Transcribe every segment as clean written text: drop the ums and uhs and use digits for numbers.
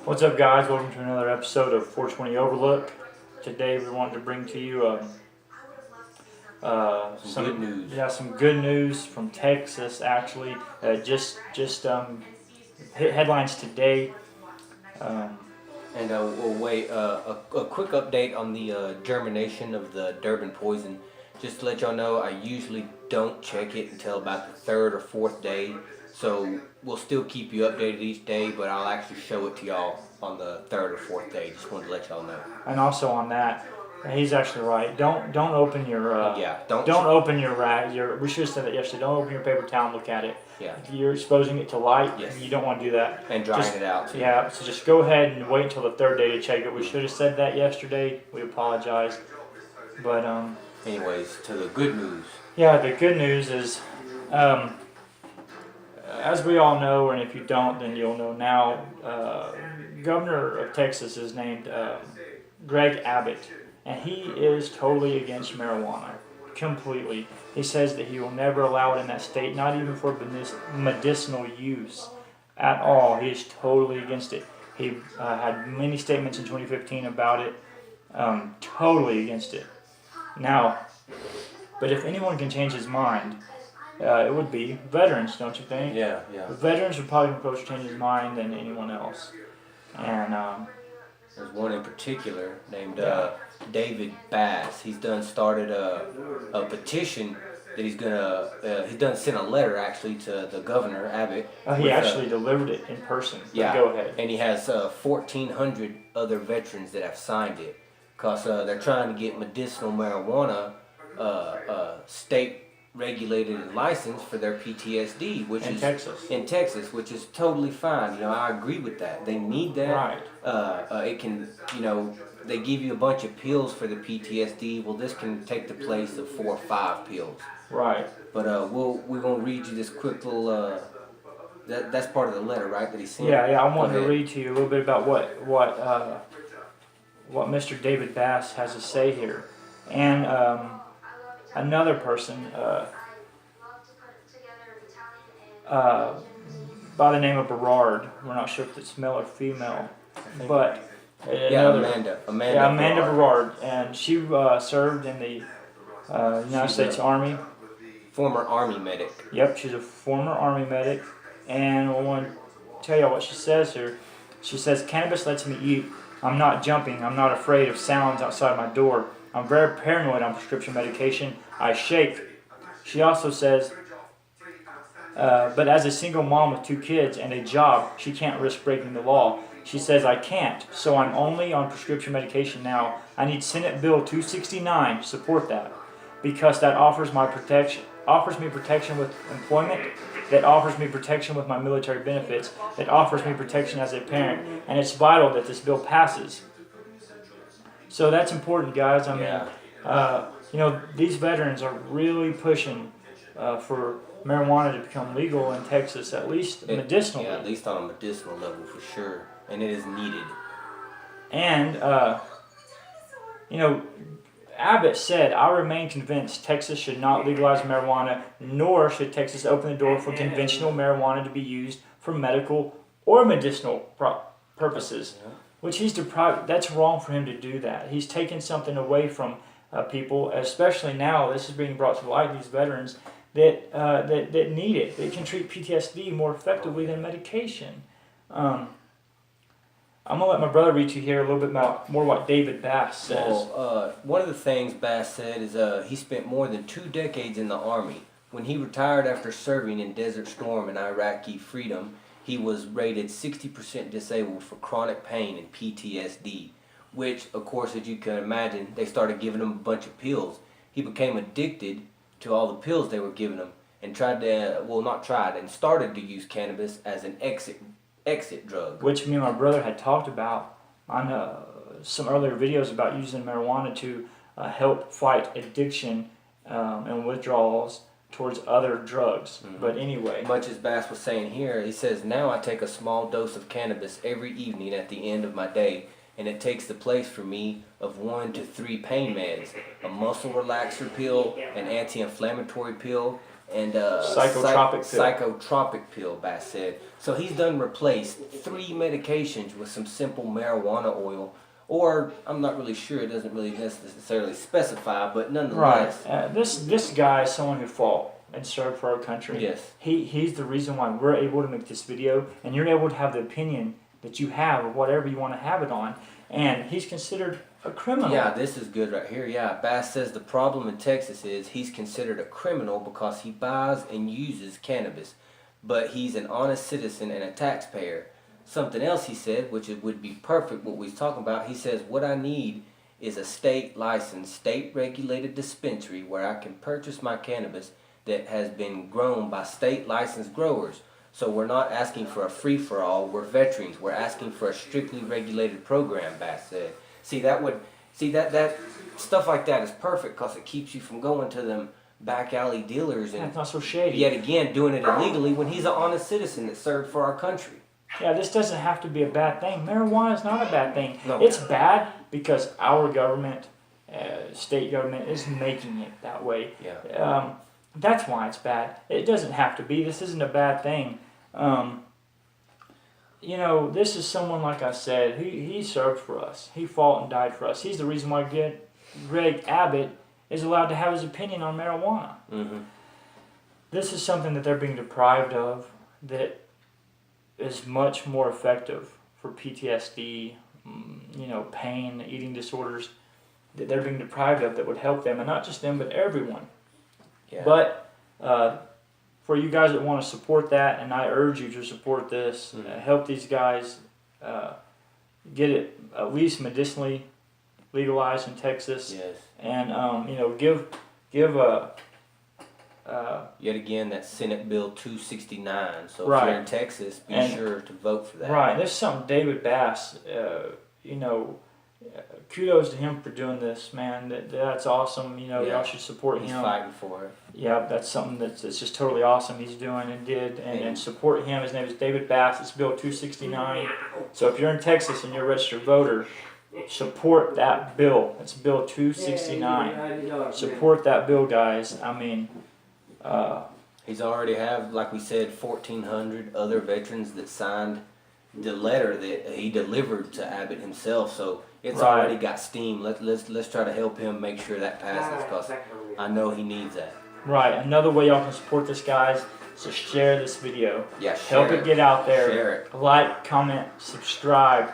What's up, guys? Welcome to another episode of 420 Overlook. Today we wanted to bring to you Some good news. Yeah, some good news from Texas. Actually, hit headlines today. Um, And we'll wait a quick update on the germination of the Durban poison. Just to let y'all know, I usually don't check it until about the third or fourth day. So we'll still keep you updated each day, but I'll actually show it to y'all on the third or fourth day. Just wanted to let y'all know. and also on that, he's actually right. Don't open your don't open your rag. We should have said that yesterday. Don't open your paper towel and look at it. Yeah. If you're exposing it to light, Yes. you don't want to do that. And drying it out too. Yeah, so just go ahead and wait until the third day to check it. We should have said that yesterday. We apologize. But Anyways, to the good news. yeah, the good news is, as we all know, and if you don't, then you'll know now. Governor of Texas is named Greg Abbott, and he is totally against marijuana, completely. He says that he will never allow it in that state, not even for medicinal use at all. He is totally against it. He had many statements in 2015 about it, totally against it. Now, but if anyone can change his mind, it would be veterans, don't you think? Yeah. Veterans would probably approach to change his mind than anyone else. And There's one in particular named David Bass. He's done started a petition that he's done sent a letter actually to the governor Abbott. he actually delivered it in person. Yeah. Go ahead. And he has 1,400 other veterans that have signed it, cause they're trying to get medicinal marijuana state regulated and licensed for their PTSD, which In is Texas. which is totally fine. You know, I agree with that. They need that. Right. It can, they give you a bunch of pills for the PTSD. Well, this can take the place of 4 or 5 pills. Right. But we're gonna read you this quick little. That's part of the letter, right? That he sent. Yeah. I wanted to read to you a little bit about what Mr. David Bass has to say here, and another person by the name of Berard. We're not sure if it's male or female, but Amanda Berard, and she served in the United States Army. Former Army medic. Yep, she's a former Army medic, and I want to tell you what she says here. She says, "Cannabis lets me eat. I'm not jumping. I'm not afraid of sounds outside my door. I'm very paranoid on prescription medication. I shake." She also says, but as a single mom with 2 kids and a job, she can't risk breaking the law. She says, "I can't, so I'm only on prescription medication now. I need Senate Bill 269 to support that, because that offers me protection with employment, that offers me protection with my military benefits, that offers me protection as a parent, and it's vital that this bill passes." So that's important, guys. I mean, these veterans are really pushing for marijuana to become legal in Texas, at least medicinally. Yeah, at least on a medicinal level for sure, and it is needed. And Abbott said, "I remain convinced Texas should not legalize marijuana, nor should Texas open the door for conventional marijuana to be used for medical or medicinal purposes." Which he's deprived. That's wrong for him to do that. He's taken something away from people, especially now. This is being brought to light. These veterans that need it. They can treat PTSD more effectively than medication. I'm gonna let my brother read to you here a little bit more what David Bass says. Well, one of the things Bass said is he spent more than 2 decades in the Army. When he retired after serving in Desert Storm and Iraqi Freedom, he was rated 60% disabled for chronic pain and PTSD, which, of course, as you can imagine, they started giving him a bunch of pills. He became addicted to all the pills they were giving him and started to use cannabis as an exit drug. Which me and my brother had talked about on some earlier videos about using marijuana to help fight addiction and withdrawals towards other drugs. Mm-hmm. But anyway. Much as Bass was saying here, he says, "Now I take a small dose of cannabis every evening at the end of my day, and it takes the place for me of 1 to 3 pain meds, a muscle relaxer pill, an anti-inflammatory pill, and psychotropic pill, Bass said. So he's done replaced 3 medications with some simple marijuana oil, or I'm not really sure, it doesn't really necessarily specify, but nonetheless. Right. This guy is someone who fought and served for our country. Yes. He's the reason why we're able to make this video, and you're able to have the opinion that you have of whatever you want to have it on, and he's considered a criminal. Yeah, this is good right here. Yeah, Bass says the problem in Texas is he's considered a criminal because he buys and uses cannabis, but he's an honest citizen and a taxpayer. Something else he said, which it would be perfect what we was talking about, he says, what I need is a state licensed, state regulated dispensary where I can purchase my cannabis that has been grown by state licensed growers. So we're not asking for a free-for-all, we're veterans. We're asking for a strictly regulated program, Bass said. That stuff like that is perfect because it keeps you from going to them back alley dealers and That's not so shady. yet again doing it illegally when he's an honest citizen that served for our country. Yeah, this doesn't have to be a bad thing. Marijuana is not a bad thing. No. It's bad because our government, state government, is making it that way. Yeah. That's why it's bad. It doesn't have to be. This isn't a bad thing. This is someone, like I said, he served for us. He fought and died for us. He's the reason why Greg Abbott is allowed to have his opinion on marijuana. Mm-hmm. This is something that they're being deprived of that is much more effective for PTSD, pain, eating disorders, that they're being deprived of that would help them, and not just them, but everyone. Yeah. But for you guys that want to support that, and I urge you to support this, help these guys get it at least medicinally legalized in Texas. Yes. And give a Yet again, that's Senate Bill 269. So Right. if you're in Texas, be sure to vote for that. right. This is something David Bass. Kudos to him for doing this, man. That's awesome. Y'all should support He's him. fighting for it. Yeah, that's something that's just totally awesome he's doing and did, and support him. His name is David Bass. It's Bill 269. So if you're in Texas and you're a registered voter, support that bill. It's Bill 269. Support that bill, guys. I mean, He's already have, like we said, 1,400 other veterans that signed the letter that he delivered to Abbott himself. So it's Right. already got steam. Let's try to help him make sure that passes because I know he needs that. right. Another way y'all can support this, guys, is to share this video. Yeah, share Help it get out there. Share it. Like, comment, subscribe.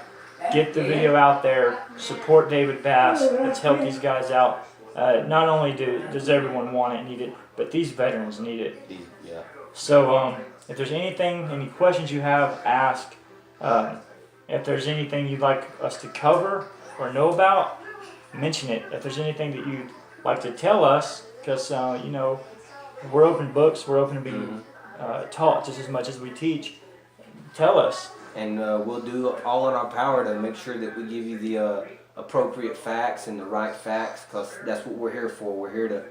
Get the video out there. Support David Bass. Let's help these guys out. Not only does everyone want it and need it, but these veterans need it. Yeah. So if there's any questions you have, ask. If there's anything you'd like us to cover or know about, mention it. If there's anything that you'd like to tell us, because we're open books, we're open to being taught just as much as we teach. Tell us. And we'll do all in our power to make sure that we give you the appropriate facts and the right facts, because that's what we're here for. We're here to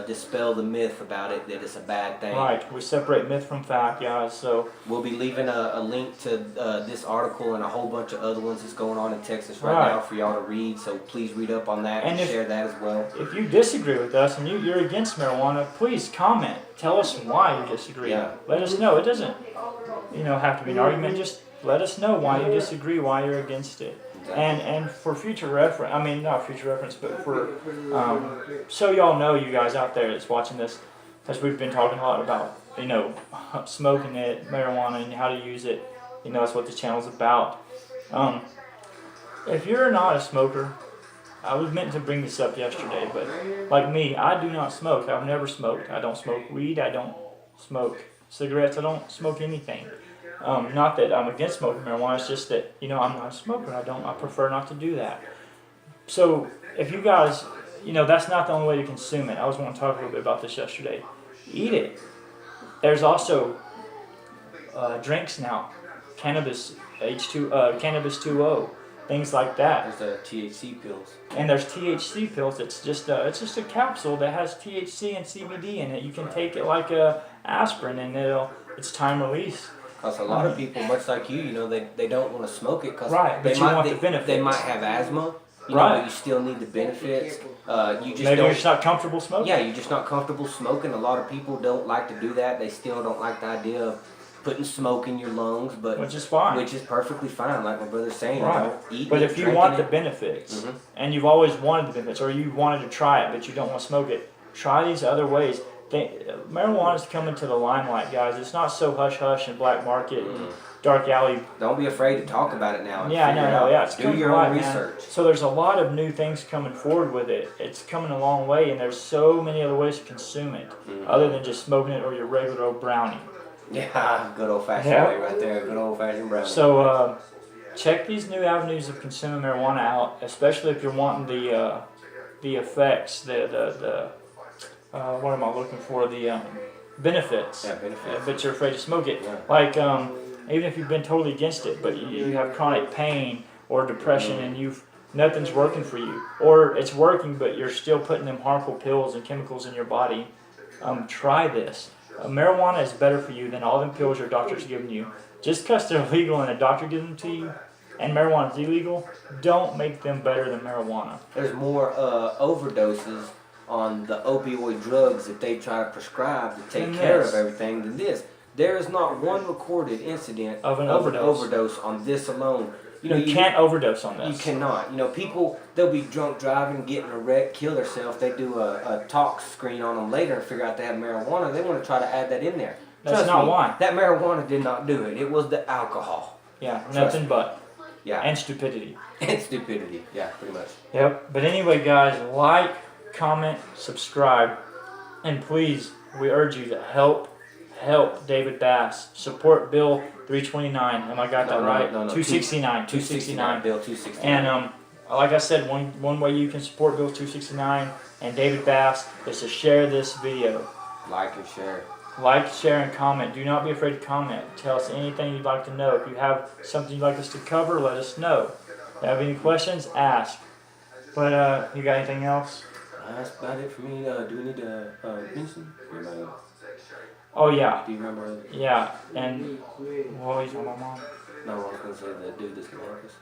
dispel the myth about it, that it's a bad thing. Right, we separate myth from fact, guys. So we'll be leaving a link to this article and a whole bunch of other ones that's going on in Texas right now for y'all to read. So please read up on that and share that as well. If you disagree with us and you're against marijuana, please comment. Tell us why you disagree. Yeah. Let us know. It doesn't, have to be an argument. Just let us know why you disagree, why you're against it. Exactly. And for future reference, not future reference, but for so y'all know, you guys out there that's watching this, because we've been talking a lot about smoking it, marijuana, and how to use it. That's what the channel's about. If you're not a smoker, I was meant to bring this up yesterday, but like me, I do not smoke. I've never smoked. I don't smoke weed. I don't smoke cigarettes. I don't smoke anything. Not that I'm against smoking marijuana, it's just that, I'm not a smoker. I prefer not to do that. So if you guys, that's not the only way to consume it. I was wanting to talk a little bit about this yesterday. Eat it. There's also drinks now, cannabis cannabis 2.0, things like that. There's THC pills. And there's THC pills. It's just a capsule that has THC and CBD in it. You can take it like a aspirin, and it's time release. Because a lot of people, much like you, they don't want to smoke it because right, but you want the benefits. They might have asthma, You know, Right. but you still need the benefits. You just Maybe don't. you're just not comfortable smoking. Yeah, you're just not comfortable smoking. A lot of people don't like to do that. They still don't like the idea of putting smoke in your lungs, but Which is fine. which is perfectly fine. Like my brother's saying, Right. you know, eating But it, if you drinking want the it. benefits, Mhm. and you've always wanted the benefits, or you wanted to try it, but you don't want to smoke it, try these other ways. Marijuana's coming to the limelight, guys. It's not so hush-hush and black market and dark alley. Don't be afraid to talk about it now. And Yeah, figure it out. yeah. It's Do coming your to own light, man. research. So there's a lot of new things coming forward with it. It's coming a long way, and there's so many other ways to consume it, other than just smoking it or your regular old brownie. Yeah, good old fashioned Yeah. way right there. Good old fashioned brown. So check these new avenues of consuming marijuana out, especially if you're wanting the effects, what am I looking for? The benefits. Yeah, benefits. But you're afraid to smoke it. Yeah. Like even if you've been totally against it, but you have chronic pain or depression and nothing's working for you, or it's working but you're still putting them harmful pills and chemicals in your body. Try this. Marijuana is better for you than all them pills your doctor's giving you. Just because they're legal and a doctor gives them to you, and marijuana is illegal, don't make them better than marijuana. There's more overdoses on the opioid drugs that they try to prescribe to take care of everything than this. There is not one recorded incident Of an an overdose. overdose on this alone. You know, You can't overdose on You this. cannot. You know, people, they'll be drunk driving, get in a wreck, kill themselves. They do a tox screen on them later and figure out they have marijuana. They want to try to add that in there. That's Trust not me, why. That marijuana did not do it. It was the alcohol. Yeah, Trust nothing me. but. Yeah. And stupidity. And stupidity. Yeah, pretty much. Yep. But anyway, guys, like, comment, subscribe, and please, we urge you to help David Bass. Support Bill 329. Am I got that right? No. 269. 269. Bill 269. And like I said, one way you can support Bill 269 and David Bass is to share this video. Like and share. Like, share, and comment. Do not be afraid to comment. Tell us anything you'd like to know. If you have something you'd like us to cover, let us know. If you have any questions, ask. But you got anything else? That's about it for me. Do we need to mention your name? Oh yeah, Do you remember? yeah. And well, he's my mom. No, I was going to say the dude that's going to help us.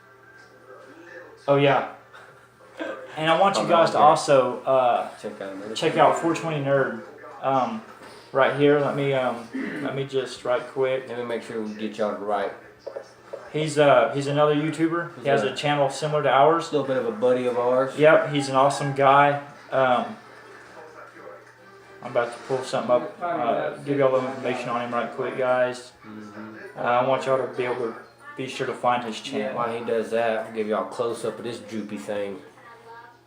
Oh yeah. And I want you guys to also check out 420 Nerd. Right here. Let me just right quick. Let me make sure we get y'all right. He's another YouTuber. He has a channel similar to ours. A little bit of a buddy of ours. Yep, he's an awesome guy. I'm about to pull something up. Give y'all a little information on him right quick, guys. I want y'all to be able to be sure to find his channel. While he does that, I'll give y'all a close up of this droopy thing.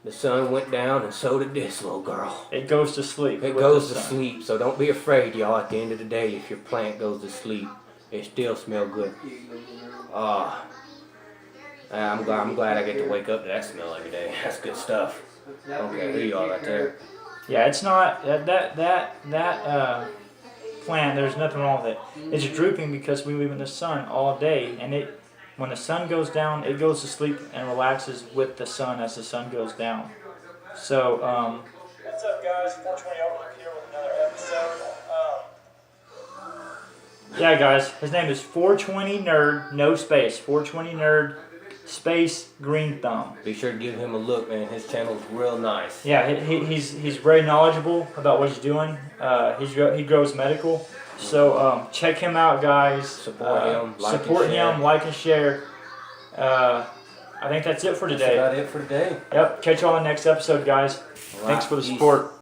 The sun went down and so did this little girl. It goes to sleep. It with goes the to sun. sleep, so don't be afraid, y'all. At the end of the day, if your plant goes to sleep, it still smells good. I'm glad I get to wake up to that smell every day. That's good stuff. Okay, here you are right there. Yeah, it's not that plant. There's nothing wrong with it. It's drooping because we live in the sun all day, and when the sun goes down, it goes to sleep and relaxes with the sun as the sun goes down. So, what's up, guys? 420 Overlook here with another episode. Yeah, guys, his name is 420 Nerd, no space. 420 Nerd, space, green thumb. Be sure to give him a look, man. His channel's real nice. Yeah, he's very knowledgeable about what he's doing. He grows medical. So check him out, guys. Support him. Like and share. I think that's it for today. That's about it for today. Yep. Catch you on the next episode, guys. Thanks for the support.